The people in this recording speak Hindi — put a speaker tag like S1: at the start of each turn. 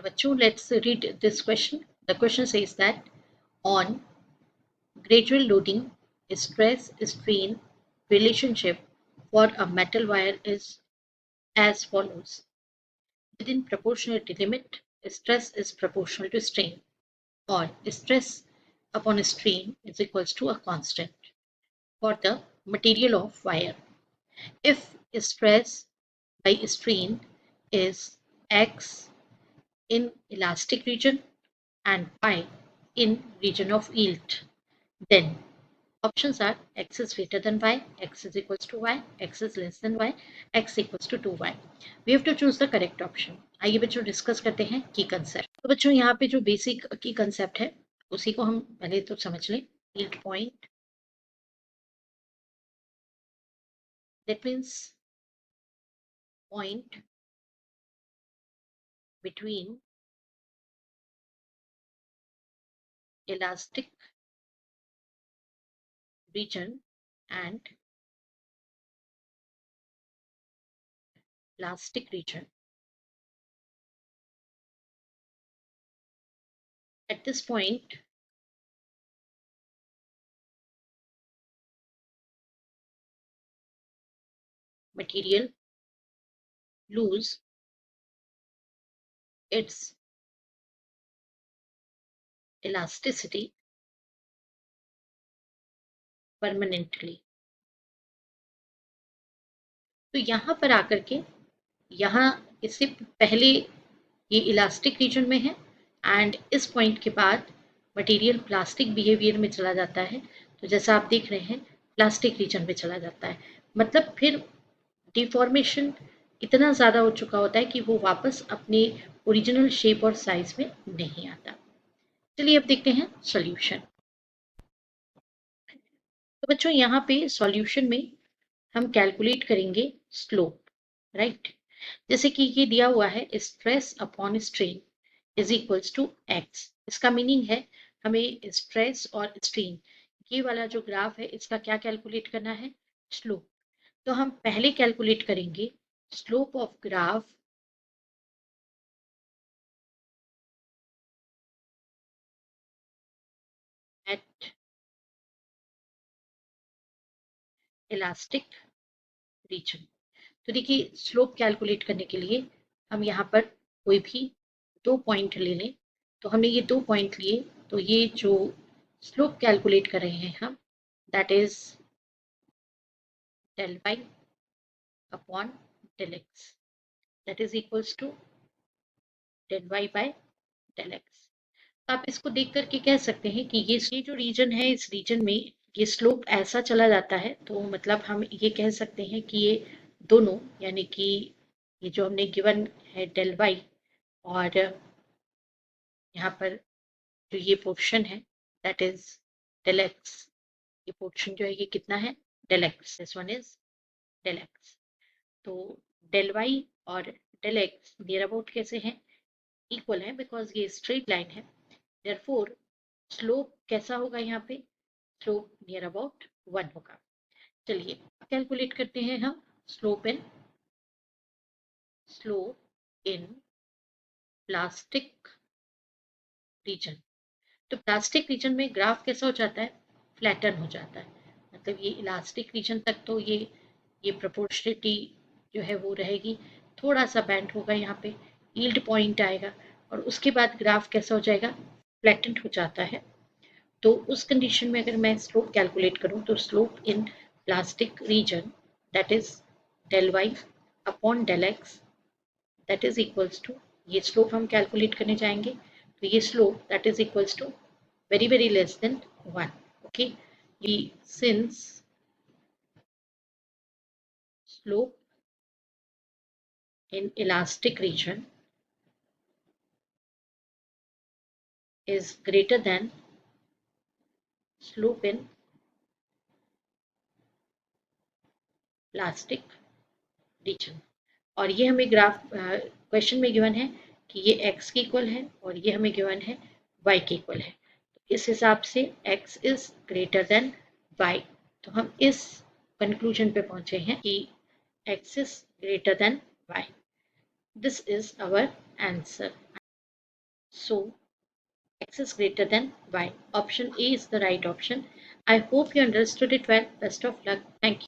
S1: बच्चों, let's read this question. The question says that on gradual loading, stress strain relationship for a metal wire is as follows. Within proportionality limit, stress is proportional to strain, or stress upon strain is equals to a constant for the material of wire. If stress by strain is X in elastic region and Y in region of yield, then options are X is greater than Y, X is equals to Y, X is less than Y, X equals to 2Y. We have to choose the correct option. आइए बच्चों डिस्कस करते हैं की कंसेप्ट। तो बच्चों यहाँ पे जो बेसिक की कंसेप्ट है उसी को हम पहले तो समझ लें। Yield point, that means point between elastic region and plastic region. At this point, material lose its elasticity permanently. तो यहाँ पर आकर के यहाँ इससे पहले ये इलास्टिक रीजन में है एंड इस पॉइंट के बाद मटेरियल प्लास्टिक बिहेवियर में चला जाता है। तो जैसा आप देख रहे हैं प्लास्टिक रीजन में चला जाता है, मतलब फिर डिफॉर्मेशन इतना ज़्यादा हो चुका होता है कि वो वापस अपने ओरिजिनल शेप और साइज में नहीं आता। चलिए अब देखते हैं सॉल्यूशन। तो बच्चों यहाँ पे सॉल्यूशन में हम कैलकुलेट करेंगे स्लोप, राइट। जैसे कि ये दिया हुआ है stress upon strain is equals to x. इसका मीनिंग है हमें स्ट्रेस और स्ट्रेन ये वाला जो ग्राफ है इसका क्या कैलकुलेट करना है, स्लोप। तो हम पहले कैलकुलेट करेंगे slope of graph at elastic region. तो देखिए स्लोप कैलकुलेट करने के लिए हम यहाँ पर कोई भी दो पॉइंट ले लें। तो हमने ये दो पॉइंट लिए, तो ये जो स्लोप कैलकुलेट कर रहे हैं हम, that is del y upon del x, that is equals to del y by del x। तो आप इसको देख करके कह सकते हैं कि ये जो रीजन है इस रीजन में ये स्लोप ऐसा चला जाता है, तो मतलब हम ये कह सकते हैं कि ये दोनों यानी कि ये जो हमने गिवन है del y और यहाँ पर जो ये पोर्शन है दैट इज del x, ये पोर्शन जो है ये कितना है del x, this one is del x। तो del y और del x नियर अबाउट कैसे हैं, इक्वल है बिकॉज ये स्ट्रेट लाइन है। देयरफॉर स्लोप कैसा होगा, यहाँ पे स्लोप नियर अबाउट 1 होगा। चलिए कैलकुलेट करते हैं हम स्लोप इन प्लास्टिक रीजन। तो प्लास्टिक रीजन में ग्राफ कैसा हो जाता है, फ्लैटन हो जाता है, मतलब ये इलास्टिक रीजन तक तो ये प्रोपोर्शनलिटी जो है वो रहेगी, थोड़ा सा बैंड होगा यहाँ पे, यील्ड पॉइंट आएगा और उसके बाद ग्राफ कैसा हो जाएगा, फ्लैटेंड हो जाता है। तो उस कंडीशन में अगर मैं स्लोप कैलकुलेट करूं तो slope in plastic region that is del y upon del x, that is equals to, ये स्लोप हम कैलकुलेट करने जाएंगे तो ये slope that is equals to very very less than 1, okay। Since slope in elastic region is greater than slope in plastic region, और ये हमें ग्राफ क्वेश्चन में गिवन है कि ये x के इक्वल है और ये हमें गिवन है y के इक्वल है, तो इस हिसाब से x is greater than y। तो हम इस कंक्लूजन पे पहुंचे हैं कि x is greater than y. This is our answer. So x is greater than y. Option A is the right option. I hope you understood it well. Best of luck. Thank you.